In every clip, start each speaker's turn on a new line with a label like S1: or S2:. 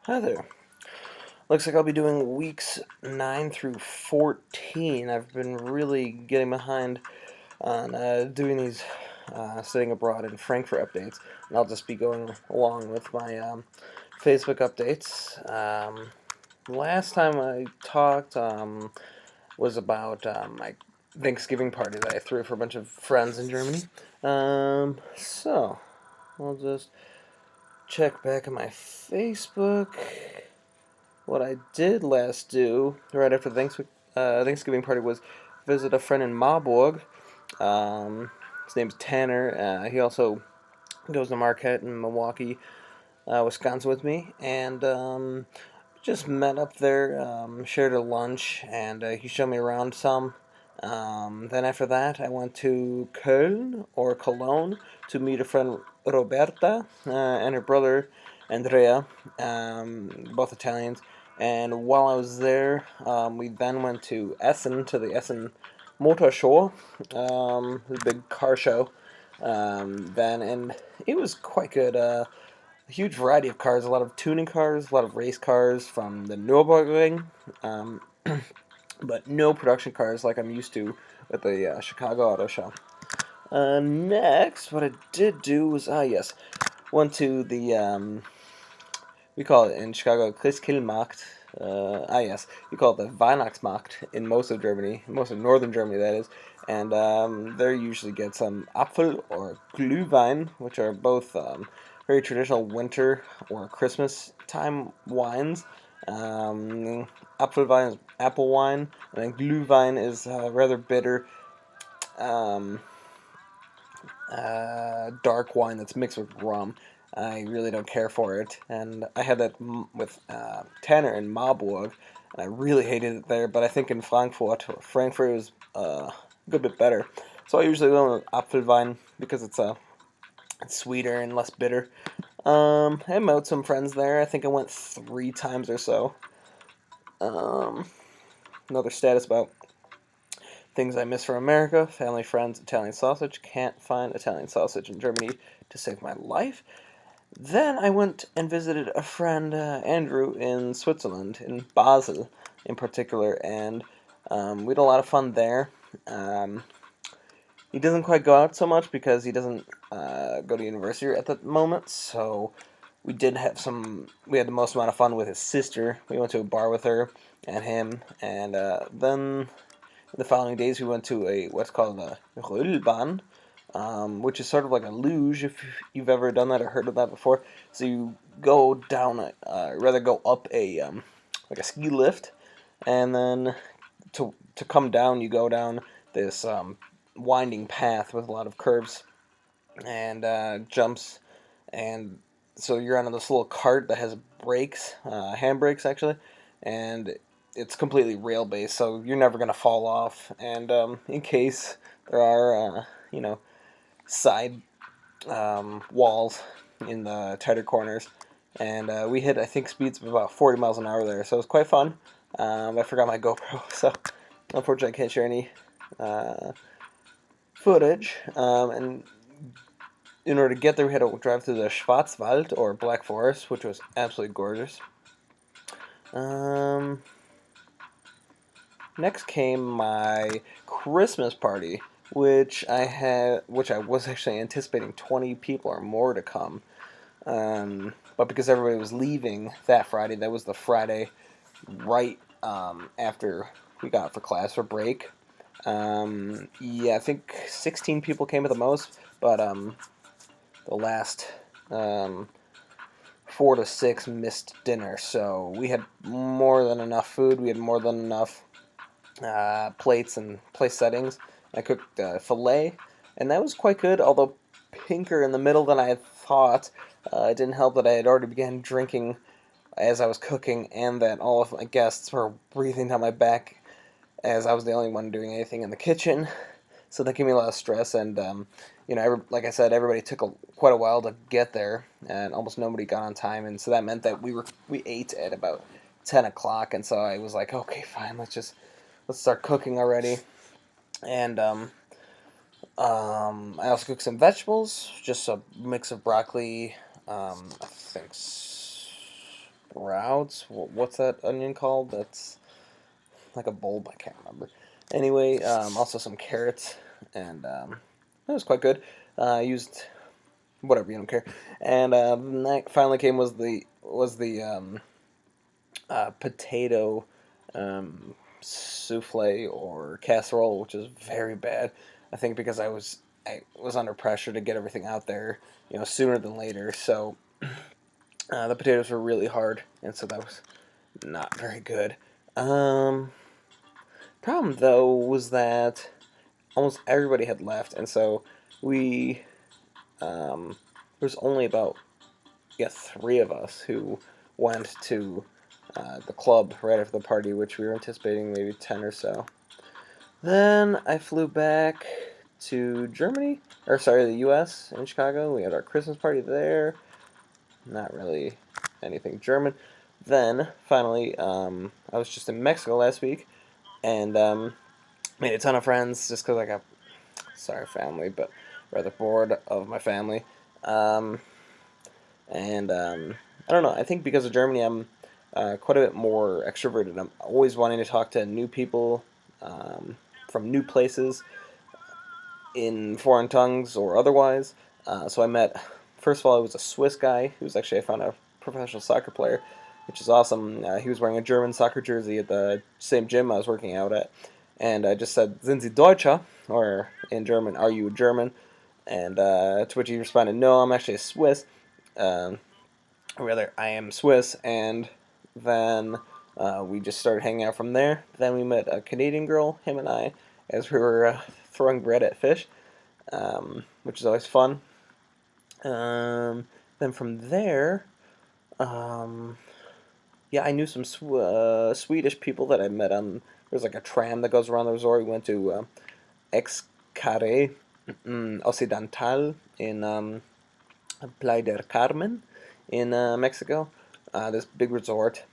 S1: Hi there. Looks like I'll be doing weeks 9 through 14. I've been really getting behind on doing these studying abroad in Frankfurt updates, and I'll just be going along with my Facebook updates. Last time I talked was about my Thanksgiving party that I threw for a bunch of friends in Germany. So, I'll just check back on my Facebook. What I did last do right after the Thanksgiving party was visit a friend in Marburg. His name's Tanner. He also goes to Marquette in Milwaukee, Wisconsin with me, and just met up there, shared a lunch, and he showed me around some. Then after that, I went to Köln or Cologne to meet a friend Roberta and her brother Andrea, both Italians. And while I was there, we then went to Essen to the Essen Motor Show, the big car show. Then and it was quite good. A huge variety of cars, a lot of tuning cars, a lot of race cars from the Nürburgring, um, but no production cars like I'm used to with the Chicago Auto Show. Next, what I did do was, yes, went to the, we call it in Chicago, Christkindlmarkt. Yes, we call it the Weihnachtsmarkt in most of Germany, most of northern Germany, that is. And there you usually get some Apfel or Glühwein, which are both very traditional winter or Christmas time wines. Um, Apfelwein is apple wine, and then Glühwein is rather bitter, um, dark wine that's mixed with rum. I really don't care for it, and I had that with Tanner in Marburg, and I really hated it there. But I think in Frankfurt is a good bit better. So I usually go with Apfelwein because it's sweeter and less bitter. I met with some friends there. I think I went 3 times or so. Um, Another status about things I miss from America: family, friends, Italian sausage. Can't find Italian sausage in Germany to save my life. Then I went and visited a friend, Andrew, in Switzerland, in Basel in particular, and we had a lot of fun there. Um, he doesn't quite go out so much because he doesn't go to university at the moment, so we did have some. We had the most amount of fun with his sister. We went to a bar with her and him, and then the following days we went to a what's called a Rodelbahn, which is sort of like a luge if you've ever done that or heard of that before. So you go down, rather go up a like a ski lift, and then to come down, you go down this winding path with a lot of curves and jumps, and so you're on this little cart that has brakes, handbrakes actually, and it's completely rail based, so you're never gonna fall off. And in case there are, side walls in the tighter corners, and we hit I think speeds of about 40 miles an hour there, so it was quite fun. I forgot my GoPro, so unfortunately I can't share any uh, footage. And in order to get there, we had to drive through the Schwarzwald or Black Forest, which was absolutely gorgeous. Um, Next came my Christmas party, which I was actually anticipating 20 people or more to come. But because everybody was leaving that Friday, that was the Friday right after we got for class for break. Yeah, I think 16 people came at the most, but the last um, 4 to 6 missed dinner, so we had more than enough food. We had more than enough plates and place settings. I cooked filet, and that was quite good, although pinker in the middle than I had thought. It didn't help that I had already began drinking as I was cooking, and that all of my guests were breathing down my back as I was the only one doing anything in the kitchen. So that gave me a lot of stress, and like I said, everybody took quite a while to get there, and almost nobody got on time, and so that meant that we ate at about 10 o'clock, and so I was like, okay, fine, let's start cooking already. And I also cooked some vegetables, just a mix of broccoli, I think sprouts. What's that onion called? That's like a bulb. I can't remember. Anyway, also some carrots, and it was quite good. I used whatever, you don't care. And that finally came was the potato souffle or casserole, which is very bad. I think because I was under pressure to get everything out there, sooner than later. So the potatoes were really hard, and so that was not very good. Um, Problem though was that almost everybody had left, and so we there was only about three of us who went to the club right after the party, which we were anticipating maybe 10 or so. Then I flew back to Germany, or sorry, the U.S. in Chicago. We had our Christmas party there. Not really anything German. Then finally, I was just in Mexico last week and made a ton of friends just because I got sorry family, but rather bored of my family. Um, and I don't know. I think because of Germany, I'm quite a bit more extroverted. I'm always wanting to talk to new people from new places in foreign tongues or otherwise. So I met, first of all, it was a Swiss guy who was actually, I found, a professional soccer player, which is awesome. He was wearing a German soccer jersey at the same gym I was working out at. And I just said, Sind Sie Deutscher? Or in German, are you German? And to which he responded, no, I'm actually a Swiss. Um, or rather, I am Swiss. And then we just started hanging out from there. Then we met a Canadian girl, him and I, as we were throwing bread at fish, which is always fun. Then from there, um, yeah, I knew some Swedish people that I met on. There's like a tram that goes around the resort. We went to Ex Care Occidental in Playa del Carmen in Mexico. This big resort,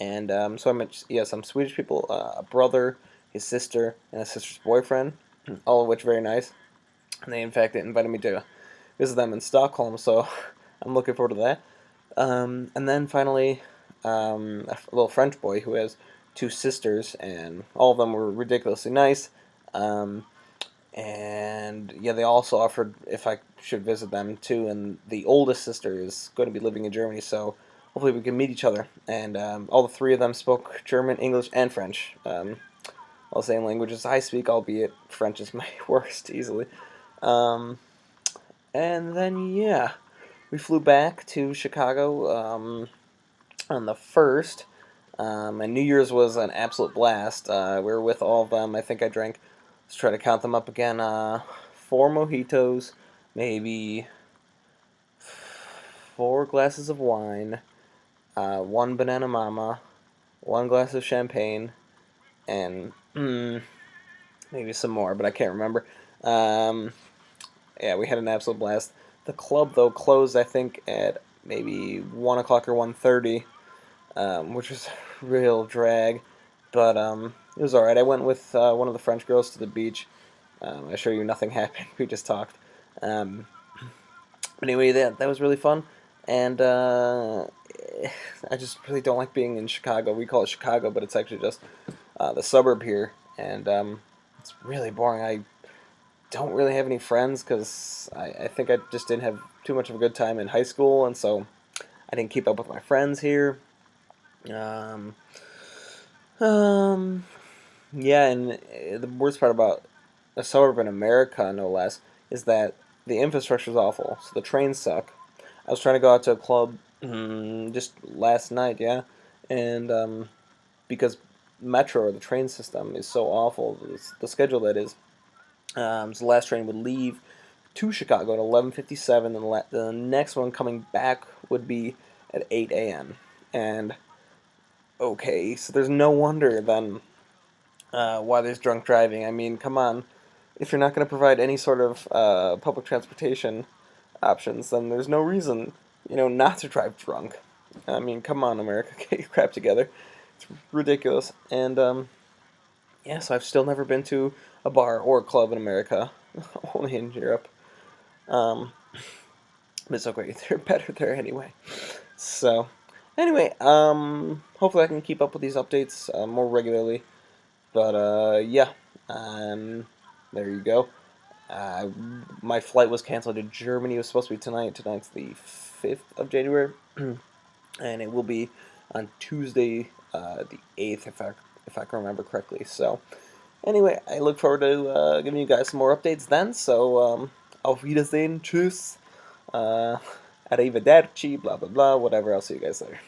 S1: and so I met some Swedish people, a brother, his sister, and his sister's boyfriend, all of which very nice. And they in fact invited me to visit them in Stockholm, so I'm looking forward to that. And then finally, a little French boy who has two sisters, and all of them were ridiculously nice. Um, and yeah, they also offered if I should visit them too. And the oldest sister is going to be living in Germany, so hopefully we can meet each other. And all the three of them spoke German, English, and French. All the same languages I speak, albeit French is my worst easily. Um, and then yeah, we flew back to Chicago on the 1st. And New Year's was an absolute blast. We were with all of them. I think I drank, let's try to count them up again, 4 mojitos, maybe 4 glasses of wine, 1 banana mama, 1 glass of champagne, and maybe some more, but I can't remember. Um, yeah, we had an absolute blast. The club, though, closed, I think, at maybe 1 o'clock or 1:30, which was a real drag. But it was alright. I went with one of the French girls to the beach. I assure you nothing happened. We just talked. Um, anyway, that was really fun. And I just really don't like being in Chicago. We call it Chicago, but it's actually just the suburb here. And it's really boring. I don't really have any friends because I think I just didn't have too much of a good time in high school. And so I didn't keep up with my friends here. Um, um, yeah, and the worst part about a suburb in America, no less, is that the infrastructure is awful. So the trains suck. I was trying to go out to a club just last night, yeah, and because metro or the train system is so awful, the schedule that is, so the last train would leave to Chicago at 11:57, and the next one coming back would be at 8 a.m. And okay, so there's no wonder then why there's drunk driving. I mean, come on. If you're not going to provide any sort of public transportation options, then there's no reason, not to drive drunk. I mean, come on, America, get your crap together. It's ridiculous. And yeah, so I've still never been to a bar or a club in America, only in Europe. Um, but it's okay, they're better there anyway. So, Anyway, hopefully I can keep up with these updates more regularly. But yeah, um, there you go. Uh, my flight was canceled to Germany. It was supposed to be tonight. Tonight's the 5th of January, and it will be on Tuesday, the 8th, if I can remember correctly. So, anyway, I look forward to giving you guys some more updates then. So, auf Wiedersehen, tschüss, arrivederci, blah blah blah, whatever else you guys say.